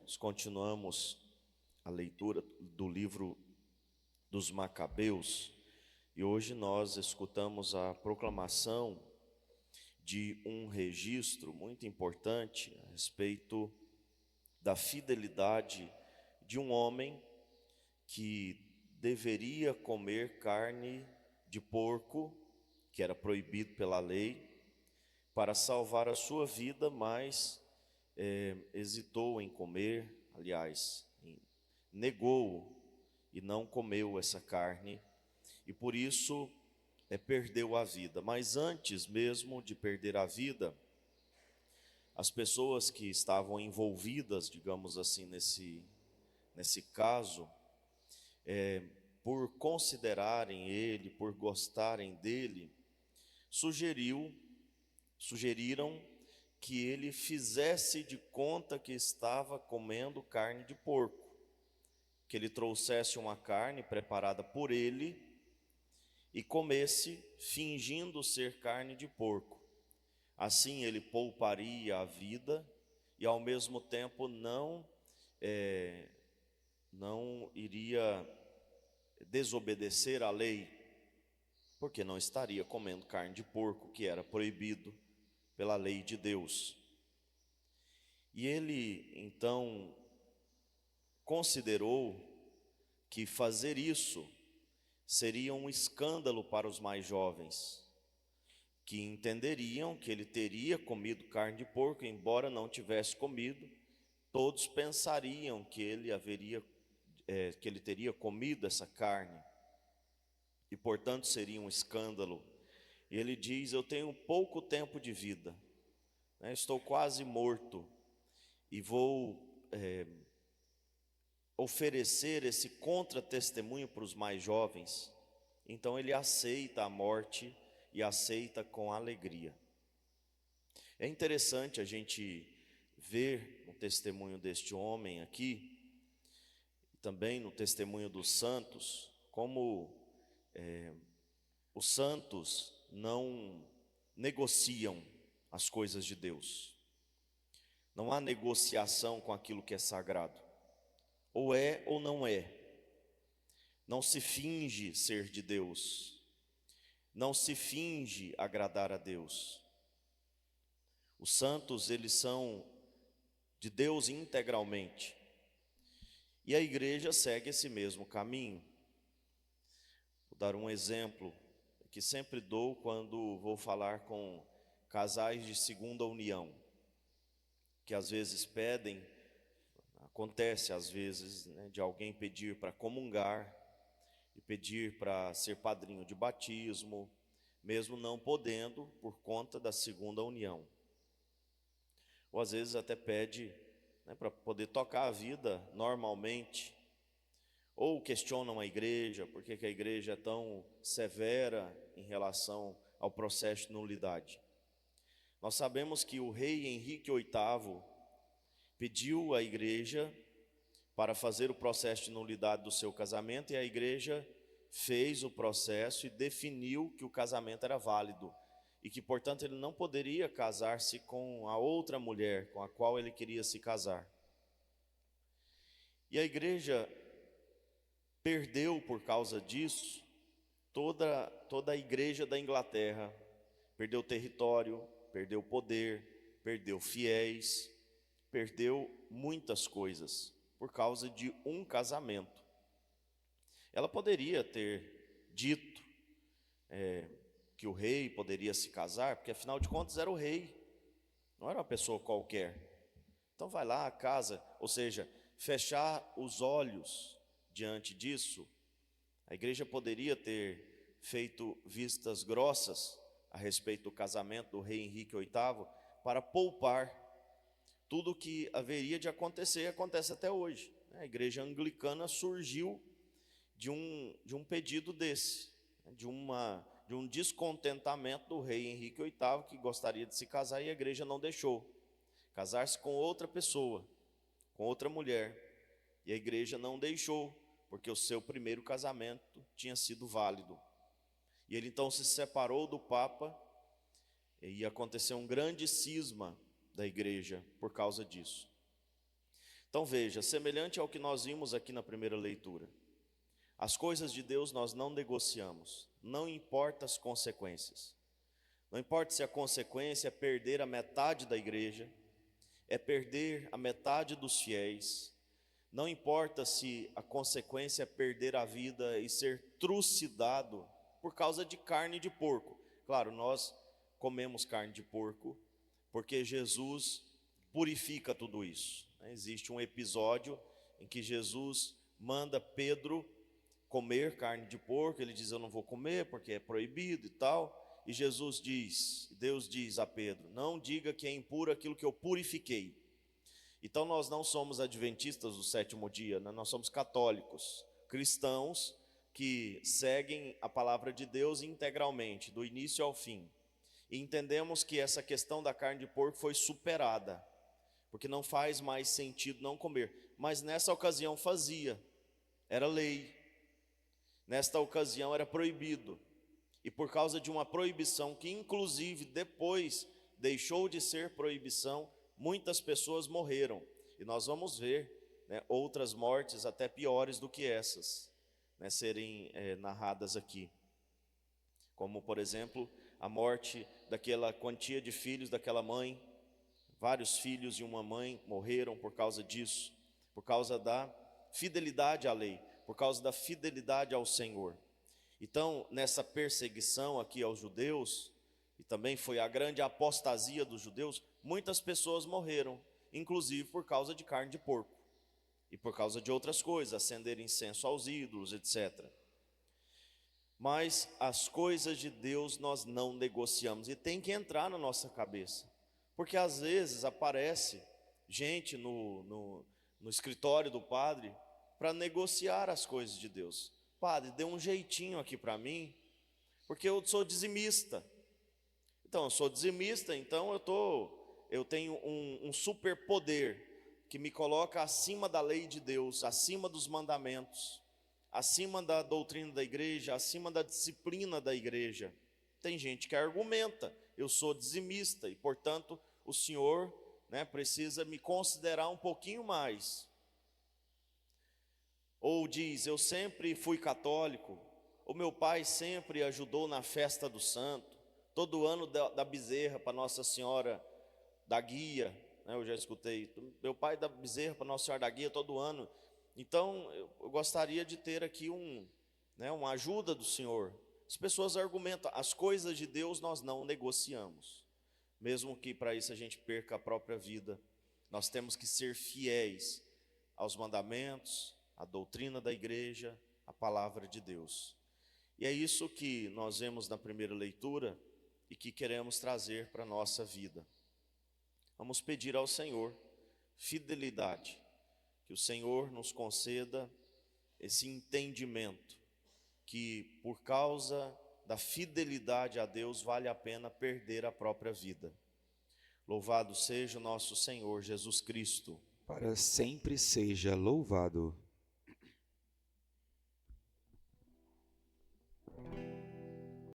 Nós continuamos a leitura do livro dos Macabeus e hoje nós escutamos a proclamação de um registro muito importante a respeito da fidelidade de um homem que deveria comer carne de porco, que era proibido pela lei, para salvar a sua vida, mas hesitou em comer, aliás, negou e não comeu essa carne, e por isso perdeu a vida. Mas antes mesmo de perder a vida, as pessoas que estavam envolvidas, digamos assim, nesse caso, por considerarem ele, por gostarem dele, sugeriram que ele fizesse de conta que estava comendo carne de porco, que ele trouxesse uma carne preparada por ele e comesse fingindo ser carne de porco. Assim ele pouparia a vida e ao mesmo tempo não iria desobedecer à lei, porque não estaria comendo carne de porco, que era proibido pela lei de Deus. E ele então considerou que fazer isso seria um escândalo para os mais jovens, que entenderiam que ele teria comido carne de porco, embora não tivesse comido. Todos pensariam que ele teria comido essa carne, e portanto seria um escândalo. E ele diz: eu tenho pouco tempo de vida, estou quase morto, e vou oferecer esse contra-testemunho para os mais jovens. Então ele aceita a morte e aceita com alegria. É interessante a gente ver no testemunho deste homem aqui, também no testemunho dos santos, como os santos não negociam as coisas de Deus. Não há negociação com aquilo que é sagrado. Ou é ou não é. Não se finge ser de Deus. Não se finge agradar a Deus. Os santos, eles são de Deus integralmente. E a igreja segue esse mesmo caminho. Vou dar um exemplo que sempre dou quando vou falar com casais de segunda união, que às vezes pedem, acontece às vezes, de alguém pedir para comungar e pedir para ser padrinho de batismo, mesmo não podendo por conta da segunda união. Ou às vezes até pede para poder tocar a vida normalmente, ou questionam a igreja, por que a igreja é tão severa em relação ao processo de nulidade. Nós sabemos que o rei Henrique VIII pediu à igreja para fazer o processo de nulidade do seu casamento, e a igreja fez o processo e definiu que o casamento era válido, e que, portanto, ele não poderia casar-se com a outra mulher com a qual ele queria se casar. E a igreja perdeu, por causa disso, toda a igreja da Inglaterra, perdeu território, perdeu poder, perdeu fiéis, perdeu muitas coisas por causa de um casamento. Ela poderia ter dito que o rei poderia se casar, porque afinal de contas era o rei, não era uma pessoa qualquer. Então vai lá, casa, ou seja, fechar os olhos diante disso. A igreja poderia ter feito vistas grossas a respeito do casamento do rei Henrique VIII para poupar tudo o que haveria de acontecer, e acontece até hoje. A igreja anglicana surgiu de um pedido desse, de um descontentamento do rei Henrique VIII, que gostaria de se casar e a igreja não deixou casar-se com outra pessoa, com outra mulher, e a igreja não deixou, porque o seu primeiro casamento tinha sido válido. E ele então se separou do Papa, e aconteceu um grande cisma da igreja por causa disso. Então veja, semelhante ao que nós vimos aqui na primeira leitura, as coisas de Deus nós não negociamos, não importa as consequências. Não importa se a consequência é perder a metade da igreja, é perder a metade dos fiéis, não importa se a consequência é perder a vida e ser trucidado por causa de carne de porco. Claro, nós comemos carne de porco porque Jesus purifica tudo isso. Existe um episódio em que Jesus manda Pedro comer carne de porco, ele diz: eu não vou comer porque é proibido e tal, e Deus diz a Pedro: não diga que é impuro aquilo que eu purifiquei. Então nós não somos adventistas do sétimo dia, né? Nós somos católicos, cristãos que seguem a palavra de Deus integralmente, do início ao fim, e entendemos que essa questão da carne de porco foi superada, porque não faz mais sentido não comer, mas nessa ocasião fazia, era lei, nesta ocasião era proibido, e por causa de uma proibição que inclusive depois deixou de ser proibição, muitas pessoas morreram, e nós vamos ver, né, outras mortes até piores do que essas, né, serem narradas aqui, como por exemplo a morte daquela quantia de filhos daquela mãe. Vários filhos e uma mãe morreram por causa disso, por causa da fidelidade à lei, por causa da fidelidade ao Senhor. Então, nessa perseguição aqui aos judeus, e também foi a grande apostasia dos judeus, muitas pessoas morreram, inclusive por causa de carne de porco, e por causa de outras coisas, acender incenso aos ídolos, etc. Mas as coisas de Deus nós não negociamos, e tem que entrar na nossa cabeça, porque às vezes aparece gente no escritório do padre para negociar as coisas de Deus. Padre, dê um jeitinho aqui para mim, porque eu sou dizimista. Então, eu sou dizimista, então eu tenho um superpoder que me coloca acima da lei de Deus, acima dos mandamentos, acima da doutrina da igreja, acima da disciplina da igreja. Tem gente que argumenta: eu sou dizimista e, portanto, o senhor, né, precisa me considerar um pouquinho mais. Ou diz: eu sempre fui católico, o meu pai sempre ajudou na festa do santo, todo ano da bezerra para Nossa Senhora da Guia, né, eu já escutei, meu pai dá bezerra para Nossa Senhora da Guia todo ano. Então eu gostaria de ter aqui uma ajuda do Senhor. As pessoas argumentam, as coisas de Deus nós não negociamos, mesmo que para isso a gente perca a própria vida. Nós temos que ser fiéis aos mandamentos, à doutrina da igreja, à palavra de Deus. E é isso que nós vemos na primeira leitura e que queremos trazer para a nossa vida. Vamos pedir ao Senhor fidelidade, que o Senhor nos conceda esse entendimento, que por causa da fidelidade a Deus vale a pena perder a própria vida. Louvado seja o nosso Senhor Jesus Cristo. Para sempre seja louvado.